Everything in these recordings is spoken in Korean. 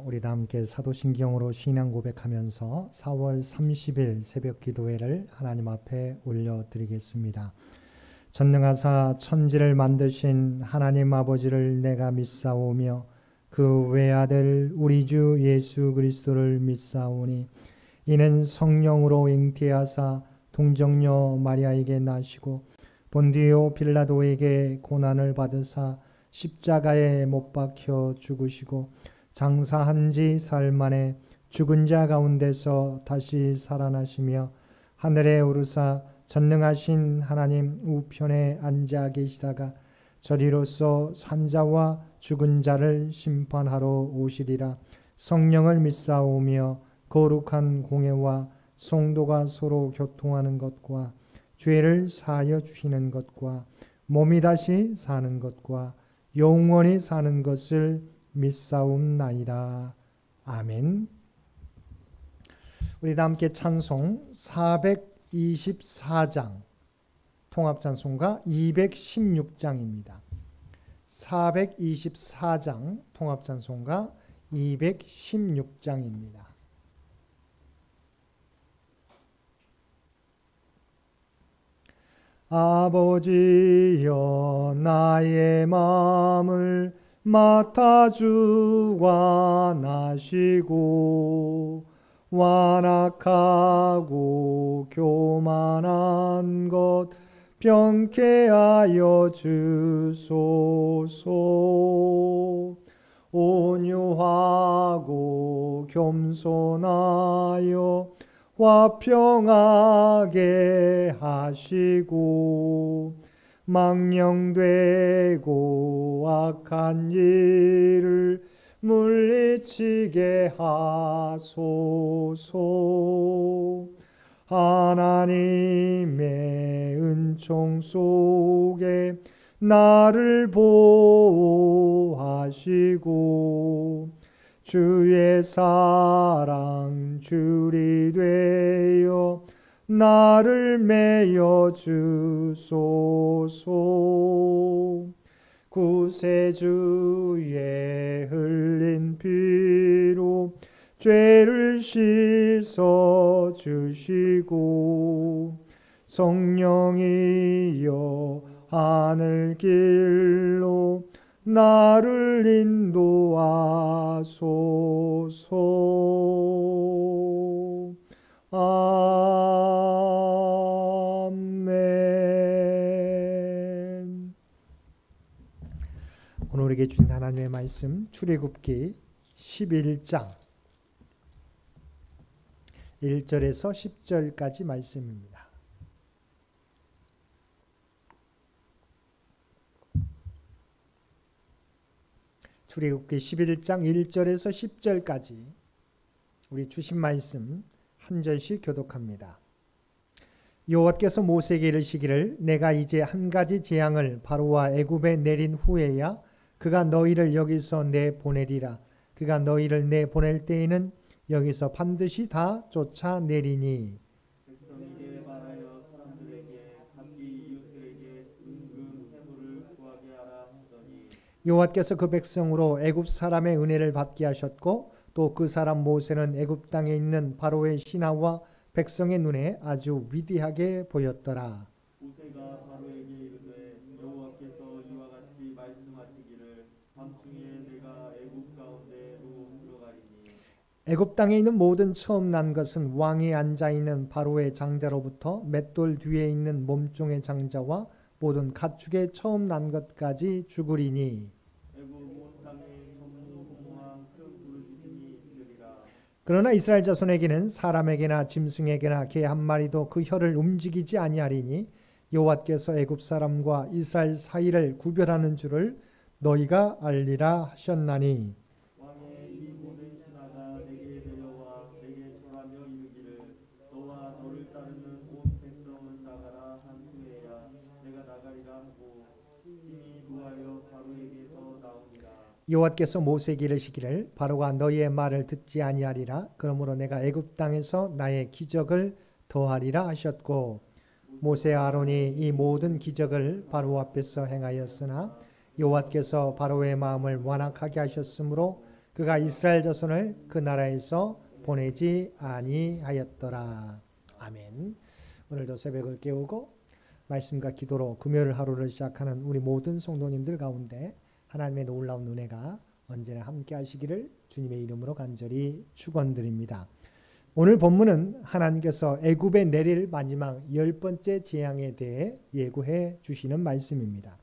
우리 다 함께 사도신경으로 신앙 고백하면서 4월 30일 새벽 기도회를 하나님 앞에 올려드리겠습니다. 전능하사 천지를 만드신 하나님 아버지를 내가 믿사오며 그 외아들 우리 주 예수 그리스도를 믿사오니 이는 성령으로 잉태하사 동정녀 마리아에게 나시고 본디오 빌라도에게 고난을 받으사 십자가에 못 박혀 죽으시고 장사한 지 사흘 만에 죽은 자 가운데서 다시 살아나시며 하늘에 오르사 전능하신 하나님 우편에 앉아 계시다가 저리로서 산자와 죽은 자를 심판하러 오시리라. 성령을 믿사오며 거룩한 공회와 성도가 서로 교통하는 것과 죄를 사하여 주시는 것과 몸이 다시 사는 것과 영원히 사는 것을 믿사옵나이다. 아멘. 우리 다 함께 찬송 424장 통합찬송가 216장입니다. 424장 통합찬송가 216장입니다. 아버지여 나의 마음을 맡아 주관하시고 완악하고 교만한 것 병케하여 주소서. 온유하고 겸손하여 화평하게 하시고 망령되고 악한 일을 물리치게 하소서. 하나님의 은총 속에 나를 보호하시고 주의 사랑 줄이 되어 나를 메어 주소서. 구세주의 흘린 피로 죄를 씻어 주시고 성령이여 하늘 길로 나를 인도하소서. 아멘. 오늘 우리에게 주신 하나님의 말씀 출애굽기 11장 1절에서 10절까지 말씀입니다. 출애굽기 11장 1절에서 10절까지 우리 주신 말씀 한 절씩 교독합니다. 여호와께서 모세에게 이르시기를 내가 이제 한 가지 재앙을 바로와 애굽에 내린 후에야 그가 너희를 여기서 내보내리라. 그가 너희를 내보낼 때에는 여기서 반드시 다 쫓아내리니 백성에게 말하여 사람들에게 각기 이웃들에게 은금 해물을 구하게 하라 하더니 여호와께서 그 백성으로 애굽 사람의 은혜를 받게 하셨고 또 그 사람 모세는 애굽 땅에 있는 바로의 신하와 백성의 눈에 아주 위대하게 보였더라. 모세가 바로에게 이르되 여호와께서 이와 같이 말씀하시기를 밤중에 내가 애굽 가운데로 들어가리니 애굽 땅에 있는 모든 처음 난 것은 왕이 앉아 있는 바로의 장자로부터 맷돌 뒤에 있는 몸종의 장자와 모든 가축의 처음 난 것까지 죽으리니 애굽 온 땅에 전무후무한 큰 부르짖음이 있으리라. 그러나 이스라엘 자손에게는 사람에게나 짐승에게나 개 한 마리도 그 혀를 움직이지 아니하리니 여호와께서 애굽 사람과 이스라엘 사이를 구별하는 줄을 너희가 알리라 하셨나니 왕의 이 모든 신하가 내게 내려와 내게 절하며 이르기를 너와 너를 따르는 온 백성은 나가라 한 후에야 내가 나가리라 하고 힘이 노하여 바로에게서 나오니라. 여호와께서 모세에게 이르시기를 바로가 너희의 말을 듣지 아니하리라. 그러므로 내가 애굽 땅에서 나의 기적을 더하리라 하셨고 모세와 아론이 이 모든 기적을 바로 앞에서 행하였으나 여호와께서 바로의 마음을 완악하게 하셨으므로 그가 이스라엘 자손을 그 나라에서 보내지 아니하였더라. 아멘. 오늘도 새벽을 깨우고 말씀과 기도로 금요일 하루를 시작하는 우리 모든 성도님들 가운데 하나님의 놀라운 은혜가 언제나 함께 하시기를 주님의 이름으로 간절히 축원드립니다. 오늘 본문은 하나님께서 애굽에 내릴 마지막 10번째 재앙에 대해 예고해 주시는 말씀입니다.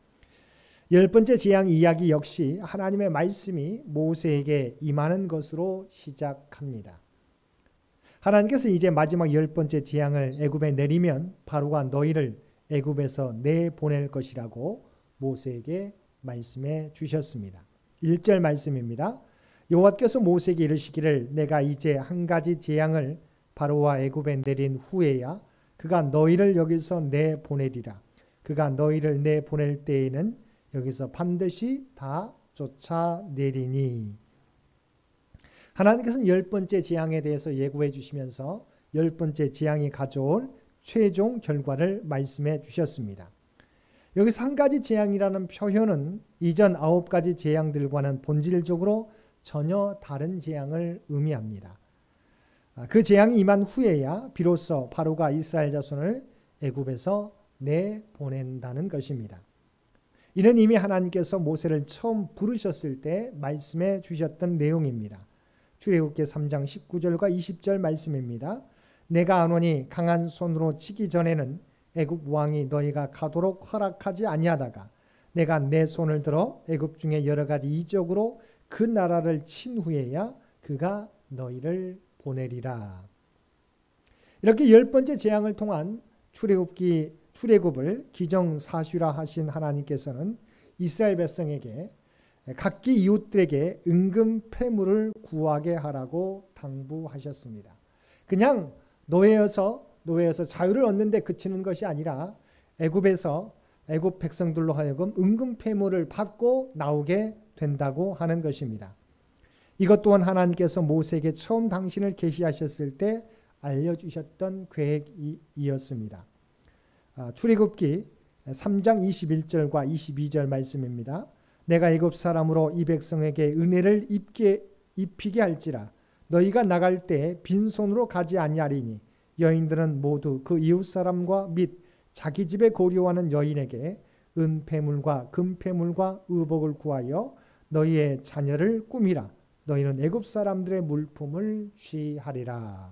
10번째 재앙 이야기 역시 하나님의 말씀이 모세에게 임하는 것으로 시작합니다. 하나님께서 이제 마지막 10번째 재앙을 애굽에 내리면 바로가 너희를 애굽에서 내보낼 것이라고 모세에게 말씀해 주셨습니다. 1절 말씀입니다. 여호와께서 모세에게 이르시기를 내가 이제 한 가지 재앙을 바로와 애굽에 내린 후에야 그가 너희를 여기서 내보내리라. 그가 너희를 내보낼 때에는 여기서 반드시 다 쫓아내리니. 하나님께서는 10번째 재앙에 대해서 예고해 주시면서 10번째 재앙이 가져올 최종 결과를 말씀해 주셨습니다. 여기서 한 가지 재앙이라는 표현은 이전 9가지 재앙들과는 본질적으로 전혀 다른 재앙을 의미합니다. 그 재앙이 임한 후에야 비로소 바로가 이스라엘 자손을 애굽에서 내보낸다는 것입니다. 이는 이미 하나님께서 모세를 처음 부르셨을 때 말씀해 주셨던 내용입니다. 출애굽기 3장 19절과 20절 말씀입니다. 내가 안오니 강한 손으로 치기 전에는 애굽 왕이 너희가 가도록 허락하지 아니하다가 내가 내 손을 들어 애굽 중에 여러 가지 이적으로 그 나라를 친 후에야 그가 너희를 보내리라. 이렇게 10번째 재앙을 통한 출애굽을 기정사실화 하신 하나님께서는 이스라엘 백성에게 각기 이웃들에게 은금 패물을 구하게 하라고 당부하셨습니다. 그냥 노예여서 자유를 얻는데 그치는 것이 아니라 애굽 백성들로 하여금 은금 패물을 받고 나오게 된다고 하는 것입니다. 이것 또한 하나님께서 모세에게 처음 당신을 계시하셨을 때 알려주셨던 계획이었습니다. 출애굽기 3장 21절과 22절 말씀입니다. 내가 애굽 사람으로 이 백성에게 은혜를 입히게 할지라 너희가 나갈 때 빈손으로 가지 아니하리니 여인들은 모두 그 이웃 사람과 및 자기 집에 고려하는 여인에게 은폐물과 금폐물과 의복을 구하여 너희의 자녀를 꾸미라. 너희는 애굽 사람들의 물품을 취하리라.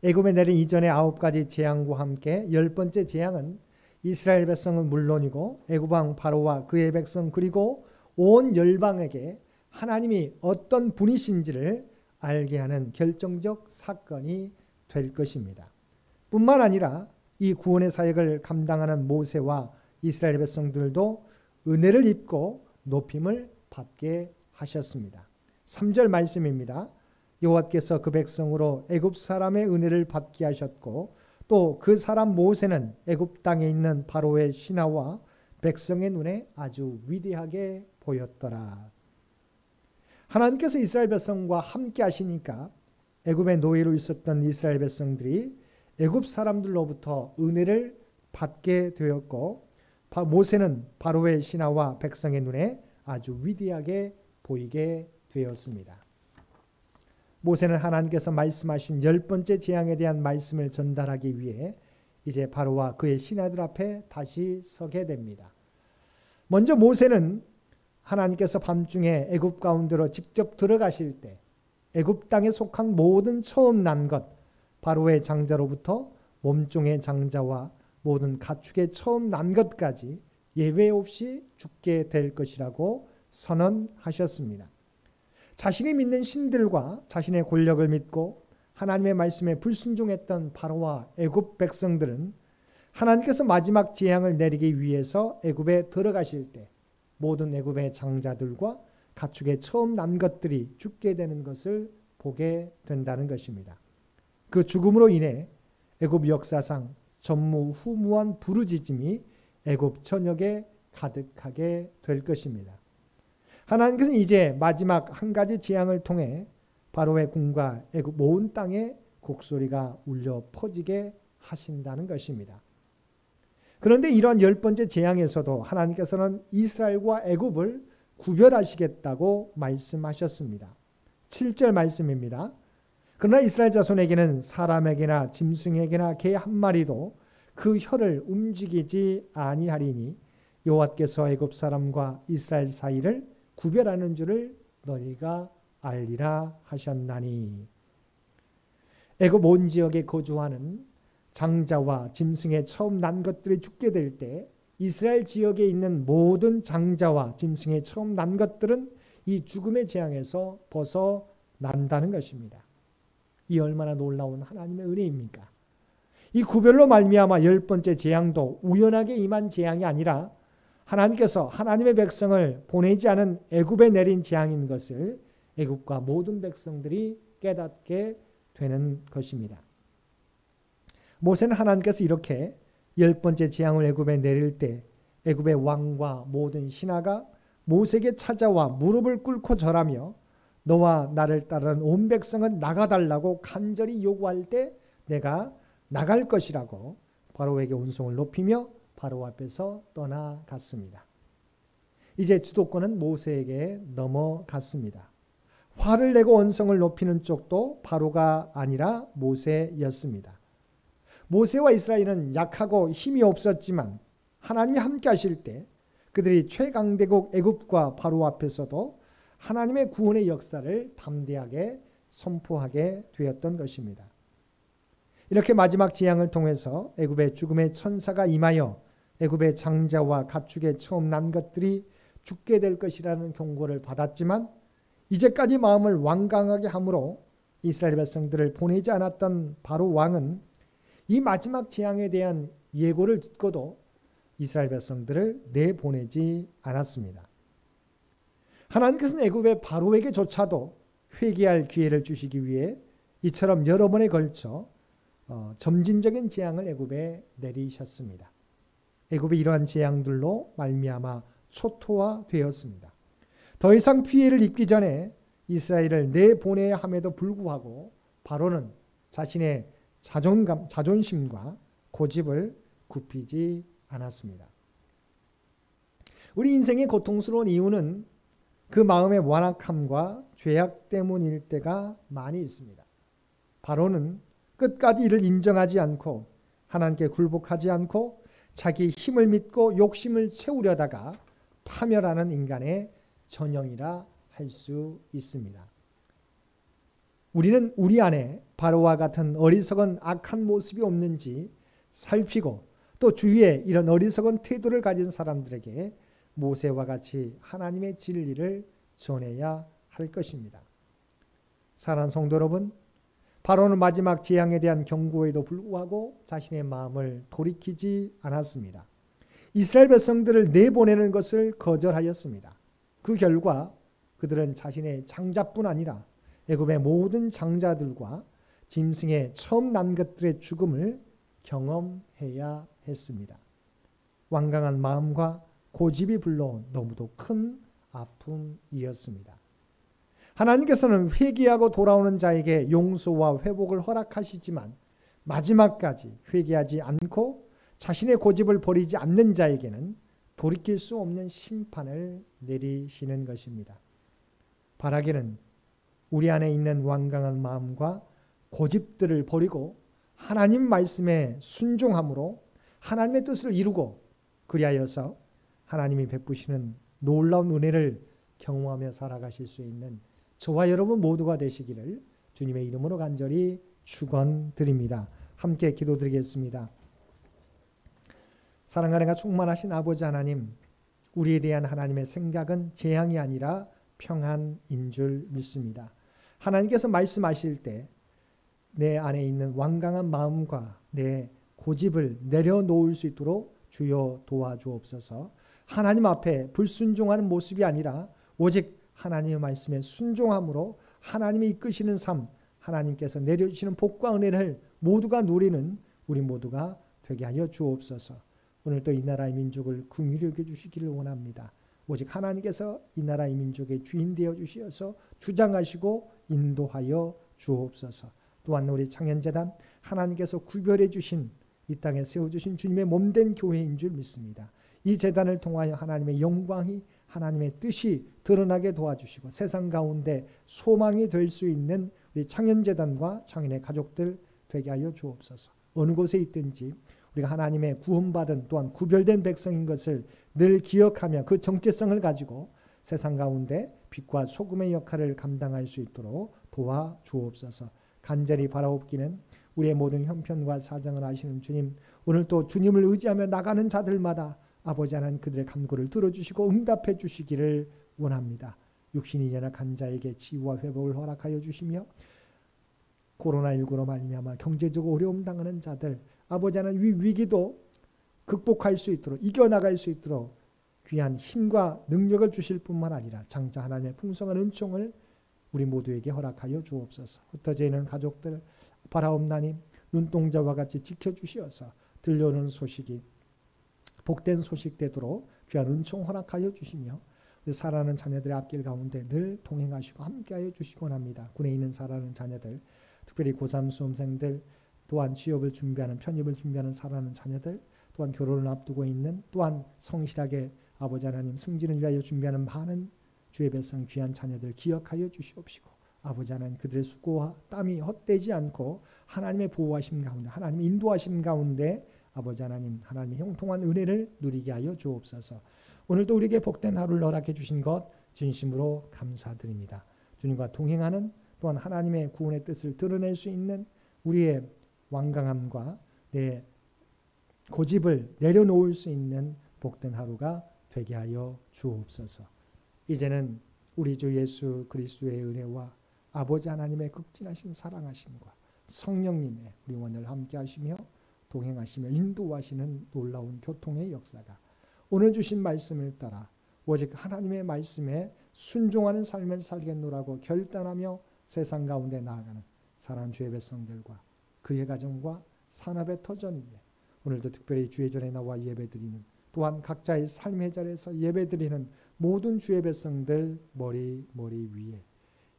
애굽에 내린 이전의 9가지 재앙과 함께 10번째 재앙은 이스라엘 백성은 물론이고 애굽 왕 바로와 그의 백성 그리고 온 열방에게 하나님이 어떤 분이신지를 알게 하는 결정적 사건이 될 것입니다. 뿐만 아니라 이 구원의 사역을 감당하는 모세와 이스라엘 백성들도 은혜를 입고 높임을 받게 하셨습니다. 3절 말씀입니다. 여호와께서 그 백성으로 애굽 사람의 은혜를 받게 하셨고 또 그 사람 모세는 애굽 땅에 있는 바로의 신하와 백성의 눈에 아주 위대하게 보였더라. 하나님께서 이스라엘 백성과 함께 하시니까 애굽의 노예로 있었던 이스라엘 백성들이 애굽 사람들로부터 은혜를 받게 되었고 모세는 바로의 신하와 백성의 눈에 아주 위대하게 보이게 되었습니다. 모세는 하나님께서 말씀하신 10번째 재앙에 대한 말씀을 전달하기 위해 이제 바로와 그의 신하들 앞에 다시 서게 됩니다. 먼저 모세는 하나님께서 밤중에 애굽 가운데로 직접 들어가실 때 애굽 땅에 속한 모든 처음 난 것, 바로의 장자로부터 몸종의 장자와 모든 가축의 처음 난 것까지 예외 없이 죽게 될 것이라고 선언하셨습니다. 자신이 믿는 신들과 자신의 권력을 믿고 하나님의 말씀에 불순종했던 바로와 애굽 백성들은 하나님께서 마지막 재앙을 내리기 위해서 애굽에 들어가실 때 모든 애굽의 장자들과 가축의 처음 난 것들이 죽게 되는 것을 보게 된다는 것입니다. 그 죽음으로 인해 애굽 역사상 전무후무한 부르짖음이 애굽 전역에 가득하게 될 것입니다. 하나님께서는 이제 마지막 한 가지 재앙을 통해 바로의 궁과 애굽 온 땅에 곡소리가 울려 퍼지게 하신다는 것입니다. 그런데 이러한 10번째 재앙에서도 하나님께서는 이스라엘과 애굽을 구별하시겠다고 말씀하셨습니다. 7절 말씀입니다. 그러나 이스라엘 자손에게는 사람에게나 짐승에게나 개 한 마리도 그 혀를 움직이지 아니하리니 여호와께서 애굽 사람과 이스라엘 사이를 구별하는 줄을 너희가 알리라 하셨나니. 애굽 온 지역에 거주하는 장자와 짐승의 처음 난 것들이 죽게 될 때 이스라엘 지역에 있는 모든 장자와 짐승의 처음 난 것들은 이 죽음의 재앙에서 벗어난다는 것입니다. 이 얼마나 놀라운 하나님의 은혜입니까? 이 구별로 말미암아 10번째 재앙도 우연하게 임한 재앙이 아니라 하나님께서 하나님의 백성을 보내지 않은 애굽에 내린 재앙인 것을 애굽과 모든 백성들이 깨닫게 되는 것입니다. 모세는 하나님께서 이렇게 10번째 재앙을 애굽에 내릴 때 애굽의 왕과 모든 신하가 모세에게 찾아와 무릎을 꿇고 절하며 너와 나를 따르는 온 백성은 나가달라고 간절히 요구할 때 내가 나갈 것이라고 바로에게 온송을 높이며 바로 앞에서 떠나갔습니다. 이제 주도권은 모세에게 넘어갔습니다. 화를 내고 언성을 높이는 쪽도 바로가 아니라 모세였습니다. 모세와 이스라엘은 약하고 힘이 없었지만 하나님이 함께 하실 때 그들이 최강대국 애굽과 바로 앞에서도 하나님의 구원의 역사를 담대하게 선포하게 되었던 것입니다. 이렇게 마지막 재앙을 통해서 애굽의 죽음의 천사가 임하여 애굽의 장자와 가축의 처음 난 것들이 죽게 될 것이라는 경고를 받았지만 이제까지 마음을 완강하게 함으로 이스라엘 백성들을 보내지 않았던 바로 왕은 이 마지막 재앙에 대한 예고를 듣고도 이스라엘 백성들을 내보내지 않았습니다. 하나님께서는 애굽의 바로에게조차도 회개할 기회를 주시기 위해 이처럼 여러 번에 걸쳐 점진적인 재앙을 애굽에 내리셨습니다. 애굽이 이러한 재앙들로 말미암아 초토화되었습니다. 더 이상 피해를 입기 전에 이스라엘을 내보내야 함에도 불구하고 바로는 자신의 자존심과 고집을 굽히지 않았습니다. 우리 인생의 고통스러운 이유는 그 마음의 완악함과 죄악 때문일 때가 많이 있습니다. 바로는 끝까지 이를 인정하지 않고 하나님께 굴복하지 않고 자기 힘을 믿고 욕심을 채우려다가 파멸하는 인간의 전형이라 할 수 있습니다. 우리는 우리 안에 바로와 같은 어리석은 악한 모습이 없는지 살피고 또 주위에 이런 어리석은 태도를 가진 사람들에게 모세와 같이 하나님의 진리를 전해야 할 것입니다. 사랑하는 성도 여러분, 바로는 마지막 재앙에 대한 경고에도 불구하고 자신의 마음을 돌이키지 않았습니다. 이스라엘 백성들을 내보내는 것을 거절하였습니다. 그 결과 그들은 자신의 장자뿐 아니라 애굽의 모든 장자들과 짐승의 처음 난 것들의 죽음을 경험해야 했습니다. 완강한 마음과 고집이 불러온 너무도 큰 아픔이었습니다. 하나님께서는 회개하고 돌아오는 자에게 용서와 회복을 허락하시지만 마지막까지 회개하지 않고 자신의 고집을 버리지 않는 자에게는 돌이킬 수 없는 심판을 내리시는 것입니다. 바라기는 우리 안에 있는 완강한 마음과 고집들을 버리고 하나님 말씀에 순종함으로 하나님의 뜻을 이루고 그리하여서 하나님이 베푸시는 놀라운 은혜를 경험하며 살아가실 수 있는 저와 여러분 모두가 되시기를 주님의 이름으로 간절히 축원드립니다. 함께 기도드리겠습니다. 사랑과 은혜가 충만하신 아버지 하나님, 우리에 대한 하나님의 생각은 재앙이 아니라 평안인 줄 믿습니다. 하나님께서 말씀하실 때 내 안에 있는 완강한 마음과 내 고집을 내려놓을 수 있도록 주여 도와주옵소서. 하나님 앞에 불순종하는 모습이 아니라 오직 하나님의 말씀에 순종함으로 하나님이 이끄시는 삶, 하나님께서 내려주시는 복과 은혜를 모두가 누리는 우리 모두가 되게 하여 주옵소서. 오늘 또 이 나라의 민족을 긍휼히 여겨주시기를 원합니다. 오직 하나님께서 이 나라의 민족의 주인 되어 주시어서 주장하시고 인도하여 주옵소서. 또한 우리 창현재단 하나님께서 구별해 주신 이 땅에 세워주신 주님의 몸된 교회인 줄 믿습니다. 이 재단을 통하여 하나님의 영광이 하나님의 뜻이 드러나게 도와주시고 세상 가운데 소망이 될 수 있는 우리 창현재단과 창현의 가족들 되게 하여 주옵소서. 어느 곳에 있든지 우리가 하나님의 구원받은 또한 구별된 백성인 것을 늘 기억하며 그 정체성을 가지고 세상 가운데 빛과 소금의 역할을 감당할 수 있도록 도와주옵소서. 간절히 바라옵기는 우리의 모든 형편과 사정을 아시는 주님, 오늘 또 주님을 의지하며 나가는 자들마다 아버지 하나님 그들의 간구를 들어주시고 응답해 주시기를 원합니다. 육신이 연약한 자에게 치유와 회복을 허락하여 주시며 코로나19로 말미암아 경제적으로 어려움 당하는 자들 아버지 하나님 위기도 극복할 수 있도록 이겨나갈 수 있도록 귀한 힘과 능력을 주실 뿐만 아니라 장차 하나님의 풍성한 은총을 우리 모두에게 허락하여 주옵소서. 흩어져 있는 가족들 바라옵나니 눈동자와 같이 지켜주시어서 들려오는 소식이 복된 소식 되도록 귀한 은총 허락하여 주시며 우리 사랑하는 자녀들의 앞길 가운데 늘 동행하시고 함께하여 주시곤 합니다. 군에 있는 사랑하는 자녀들, 특별히 고3 수험생들, 또한 취업을 준비하는 편입을 준비하는 사랑하는 자녀들, 또한 결혼을 앞두고 있는 또한 성실하게 아버지 하나님 승진을 위하여 준비하는 많은 주의 백성 귀한 자녀들 기억하여 주시옵시고 아버지 하나님 그들의 수고와 땀이 헛되지 않고 하나님의 보호하심 가운데 하나님의 인도하심 가운데 아버지 하나님 하나님의 형통한 은혜를 누리게 하여 주옵소서. 오늘도 우리에게 복된 하루를 허락해 주신 것 진심으로 감사드립니다. 주님과 동행하는 또한 하나님의 구원의 뜻을 드러낼 수 있는 우리의 완강함과 내 고집을 내려놓을 수 있는 복된 하루가 되게 하여 주옵소서. 이제는 우리 주 예수 그리스도의 은혜와 아버지 하나님의 극진하신 사랑하심과 성령님의 우리 오늘 함께 하시며 동행하시며 인도하시는 놀라운 교통의 역사가 오늘 주신 말씀을 따라 오직 하나님의 말씀에 순종하는 삶을 살겠노라고 결단하며 세상 가운데 나아가는 사랑하는 주의 백성들과 그의 가정과 산업의 터전 위에 오늘도 특별히 주의 전에 나와 예배드리는 또한 각자의 삶의 자리에서 예배드리는 모든 주의 백성들 머리 위에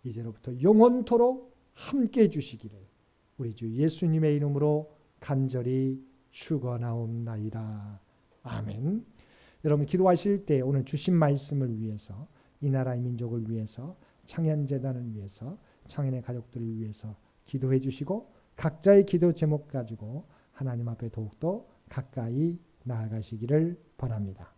이제로부터 영원토록 함께해 주시기를 우리 주 예수님의 이름으로 간절히 축원하옵나이다. 아멘. 여러분 기도하실 때 오늘 주신 말씀을 위해서 이 나라의 민족을 위해서 창현재단을 위해서 창현의 가족들을 위해서 기도해 주시고 각자의 기도 제목 가지고 하나님 앞에 더욱더 가까이 나아가시기를 바랍니다.